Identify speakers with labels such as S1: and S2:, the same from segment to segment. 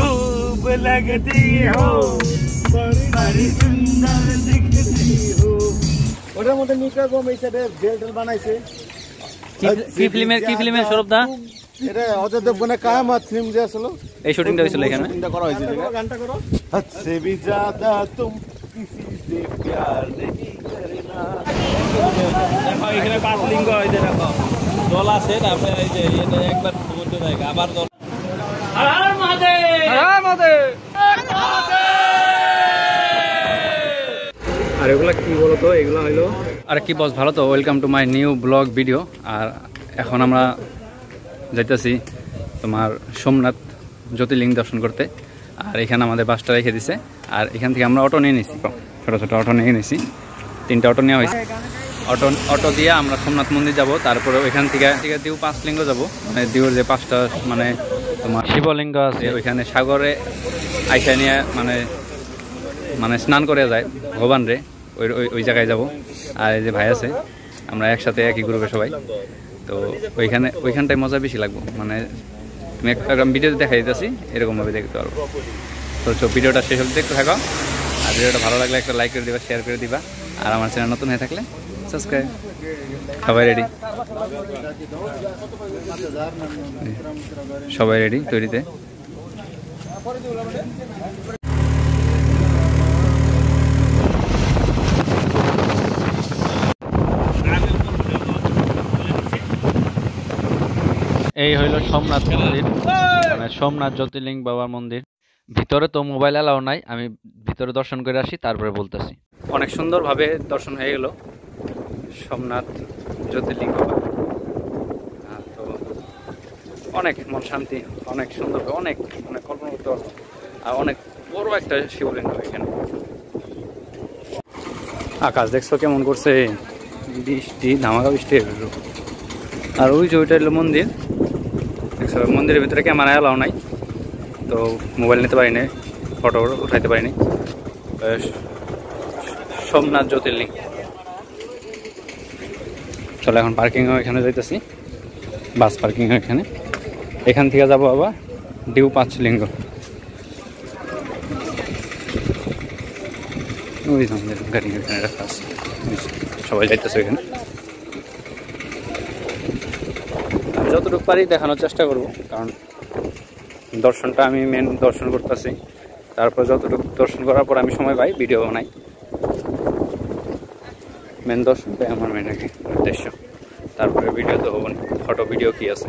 S1: खूब लगती हो बड़ी सुंदर दिखती हो। ওটার মধ্যে নিকা কম এই সাইডে বেল্ট বানাইছে।
S2: কি ফিল্মের সৌরভ দা?
S1: এটা অজয় দেবগনের কায়ামত ফিল্ম যে আসলো
S2: এই শুটিংটা হয়েছিল এখানে।
S1: শুটিংটা করা হয়েছে। গানটা করো। হচ্ছে भी ज्यादा तुम किसी से प्यार नहीं करना।
S2: দেখো এখানে পাঁচ লিঙ্গ এই যে দেখো দল আছে তারপরে এই যে এটা একবার ঘুরতে যায় আবার দল। হর হর মহাদেব, হর হর মহাদেব। আর এগুলা কি বলো তো? এগুলা হইলো আর কি বস ভালো তো। Welcome to my new blog video. আর এখন আমরা যাইতেছি তোমার সোমনাথ জ্যোতির্লিঙ্গ দর্শন করতে। আর এখানে আমাদের বাসটা রেখে দিছে। আর এখান থেকে আমরা অটো নিয়ে নিছি, ছোটো ছোটো অটো নিয়ে নিছি। 3টা অটো নেওয়া হয়েছে। অটো দিয়ে আমরা সোমনাথ মন্দির যাব। তারপরে ওইখান থেকে দিউ 5 লিঙ্গ যাব। মানে দিউর যে 5টা মানে তোমার শিবলিঙ্গ আছে ওইখানে সাগরে আইসা নিয়ে মানে স্নান করে যায় ভগবান রে, ওই জায়গায় যাব। আর এই যে ভাই আছে, আমরা একসাথে একই গ্রুপে সবাই। তো ওইখানটায় মজা বেশি লাগবো। মানে তুমি একটা ভিডিওতে দেখা দিতেছি, এরকমভাবে দেখতে পারবো। তো ভিডিওটা শেষ হলে দেখতে থাকো। আর ভিডিওটা ভালো লাগলে একটা লাইক করে দিবা, শেয়ার করে দিবা। আর আমার চ্যানেল নতুন হয়ে থাকলে সাবস্ক্রাইব। সবাই রেডি? সবাই রেডি তৈরিতে? এই হইল সোমনাথ মন্দির, মানে সোমনাথ জ্যোতির্লিঙ্গ বাবার মন্দির। ভিতরে তো মোবাইল এলাও নাই, আমি ভিতরে দর্শন করে আসি তারপরে বলতেছি। অনেক সুন্দরভাবে দর্শন হয়ে গেল সোমনাথ জ্যোতির্লিঙ্গ বাবা। তো অনেক মন শান্তি, অনেক সুন্দর, অনেক মানে কল্পনা করতে পারবো। আর অনেক বড় একটা শিবলিঙ্গ এখানে। আকাশ দেখছো কেমন করছে, বৃষ্টি, ধামাকা বৃষ্টি। আর ওই যে ওইটা হলো মন্দির। মন্দিরের ভিতরে ক্যামেরা এলাও নাই, তো মোবাইল নিতে পারিনি, ফটো উঠাইতে পারিনি। সোমনাথ জ্যোতির্লিঙ্গ। চলো এখন পার্কিংও এখানে যাইতেছি, বাস পার্কিংও এখান থেকে যাবো আবার দিউ 5 লিঙ্গ। ওই গাড়ি এখানে রাখা আছে, সবাই যাইতেছে এখানে। যতটুকু পারি দেখানোর চেষ্টা করব, কারণ দর্শনটা আমি মেন দর্শন করতেছি। তারপর যতটুকু দর্শন করার পর আমি সময় পাই ভিডিও বানাই। মেন দর্শনটাই আমার মেন উদ্দেশ্য। তারপরে ভিডিও তো হবো না, ফটো ভিডিও কি আছে।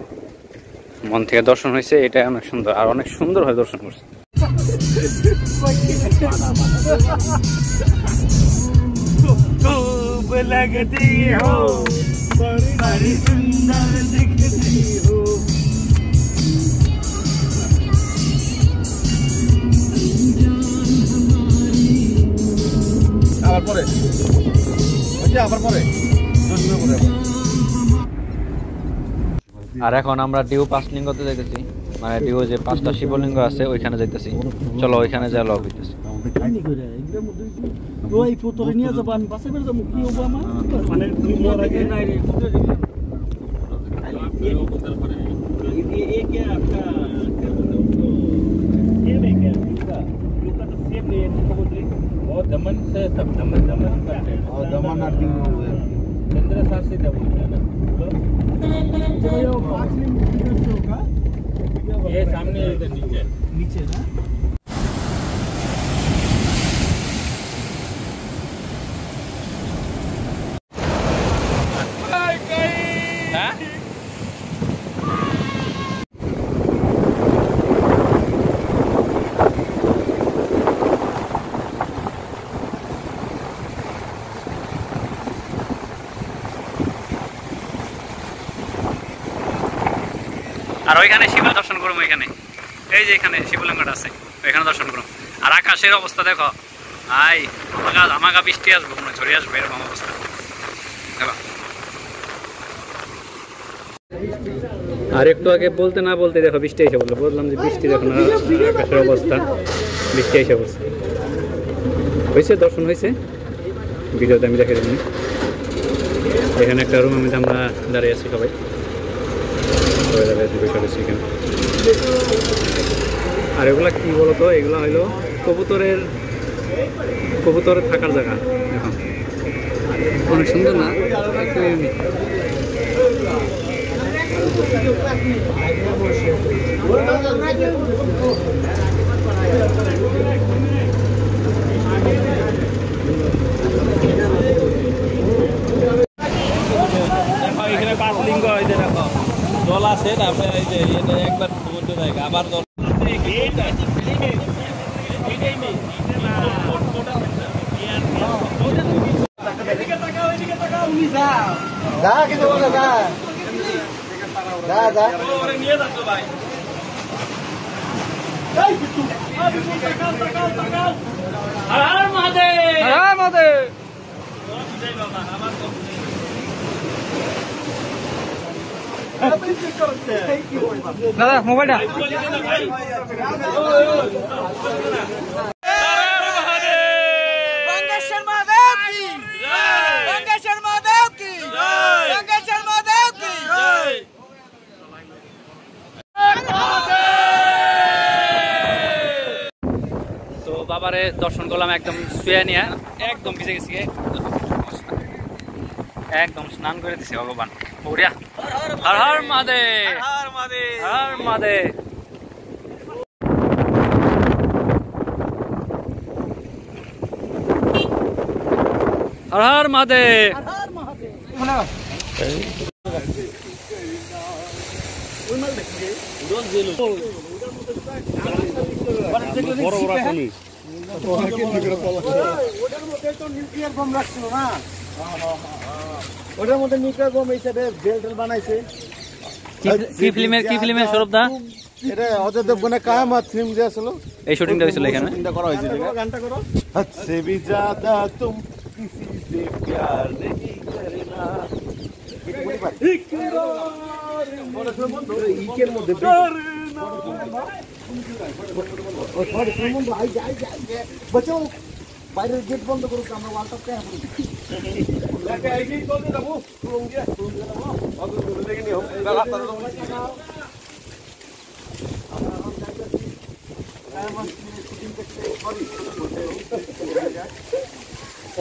S2: মন থেকে দর্শন হয়েছে, এটাই অনেক সুন্দর। আর অনেক সুন্দর হয়ে দর্শন করছে।
S1: खूब लगती हो बड़ी सुंदर दिखती हो। আবার পরে
S2: আর এখন আমরা দিউ 5 লিঙ্গতে যাইতেছি, মানে দিউ যে 5টা শিবলিঙ্গ আছে ওইখানে যাইতেছি। চলো ওইখানে যা লগ হইতেছি।
S1: दमन से सब दमन करते हैं और दमन आदि केंद्र शासित है ये सामने इधर नीचे ना।
S2: আর ওইখানে শিব দর্শন করবো। এখানে এই যে এখানে শিবলিঙ্গটা আছে, ওইখানে দর্শন করবো। আর আকাশের অবস্থা দেখো, আই আমাকে বৃষ্টি আসবো, মনে ছড়ি আসবে এরকম অবস্থা। আর একটু আগে বলতে না বলতে দেখো বৃষ্টি এসে বললো। বললাম যে বৃষ্টি দেখো না, আকাশের অবস্থা, বৃষ্টি এসে বলছে। হয়েছে দর্শন হয়েছে, ভিডিওতে আমি দেখে দিই। এখানে একটা রুমের মধ্যে আমরা দাঁড়িয়ে আছি সবাই দাঁড়িয়ে বসে এখানে। আর এগুলা কি বলতো, এগুলা হইলো কবুতরের থাকার জায়গা। এখন অনেক সুন্দর না?
S1: এখানে পাঁচ লিঙ্গ হয়েছে, দেখো জল আছে, তারপরে এই যে একবার সমুদ্র জায়গা আবার জল। নিয়ে যাচ্ছ ভাই। হর মহাদেব, হর মহাদেব। দাদা মোবাইলটা
S2: বাবারে দর্শন করলাম একদম শুয়ে নিয়ে, একদম ভিজে গেছি, একদম স্নান করে দিছে ভগবান। ওরিয়া হর হর মহাদেব, হর মহাদেব, হর মহাদেব। হর হর মহাদেব।
S1: বড় বড় পানি ওটার মধ্যে নিউক্লিয়ার বম এই সাইডে বেল্ট বানাইছে।
S2: কি ফিল্মের সৌরভদা?
S1: এটা অজয় দেবগনের কায়ামত ফিল্ম যে আসলো,
S2: এই শুটিংটা হয়েছিল এখানে।
S1: শুটিংটা করা হয়েছে। গানটা করো। হচ্ছে भी ज्यादा तुम किसी से प्यार नहीं करना, ইকের মধ্যে বাঁচাও, বাইরের গেট বন্ধ করুক, আমরা ওয়ালটা কেন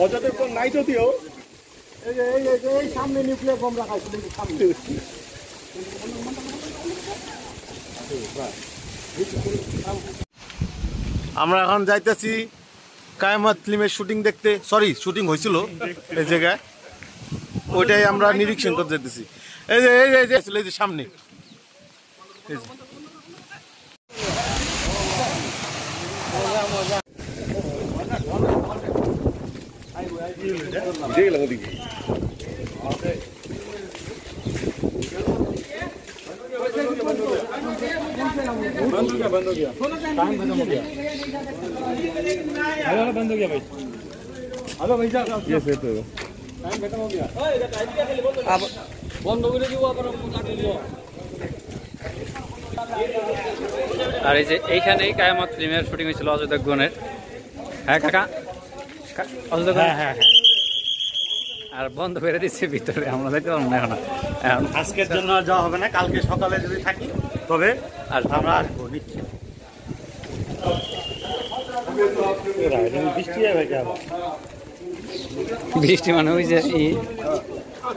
S1: অজাদের পর নাই যদিও এই সামনে নিউক্লিয়ার বম রাখা ছিল সামনে। আমরা এখন যাইতেছি কায়ামত ফিল্মের শুটিং দেখতে, সরি শুটিং হয়েছিল এই জায়গায়, ওইটাই আমরা নিরীক্ষণ করতে যেতেছি। এই যে এই যে সামনে बंद हो गया टाइम खत्म हो गया। हेलो बंद हो गया भाई। हेलो भाई साहब ये सेट हो गया, टाइम खत्म हो गया। अब बंद हो गया, আবার কাট দিও।
S2: আর এই যে এইখানেই কায়ামত ফিল্মের শুটিং হয়েছিল অজয় দেবগনের। হ্যাঁ কাকা, অজয় দেবগন। হ্যাঁ আর বন্ধ করে দিচ্ছে ভিতরে, আমরা যাইতে পারবো না এখন।
S1: আজকের জন্য যাওয়া হবে না, কালকে সকালে যদি থাকি তবে আমরা আসবো নিশ্চয়।
S2: বৃষ্টি মানে ওই যে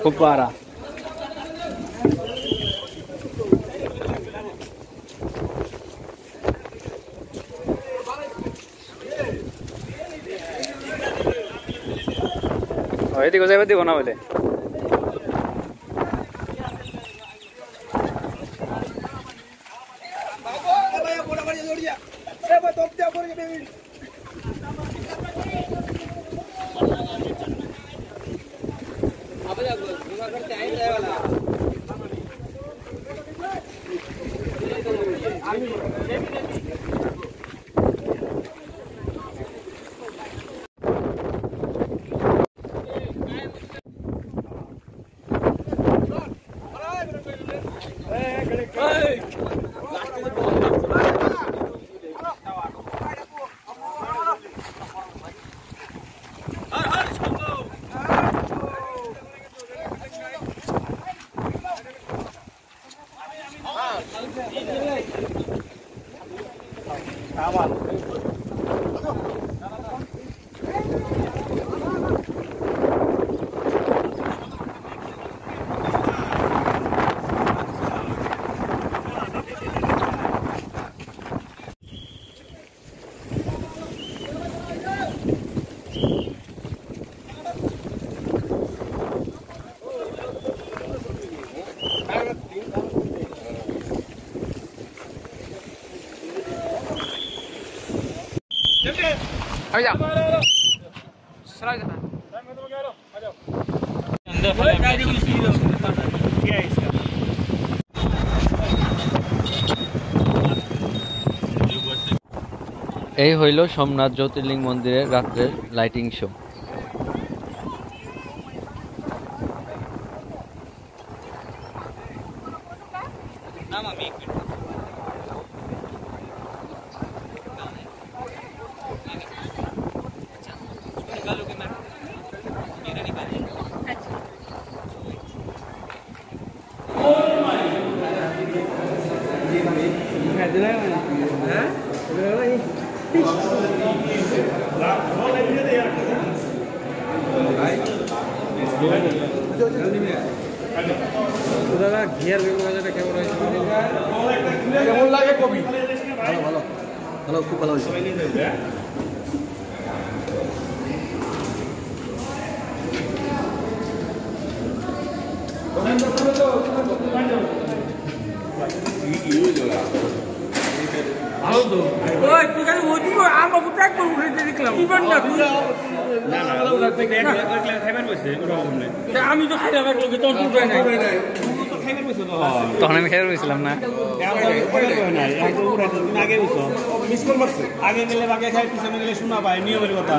S2: খুব পারা। এদিকে যাইবে দিব না বলে। এই হইল সোমনাথ জ্যোতির্লিঙ্গ মন্দিরের রাত্রের লাইটিং শো।
S1: কেমন লাগে কবি? ভালো ভালো ভালো, খুব ভালো হয়েছে।
S3: আমি তো খাই
S2: তখন আমি খেয়ে রয়েছিলাম না
S3: আগে গেলে আগে খাই পিছনে গেলে শোনা পায় নিয়মের কথা।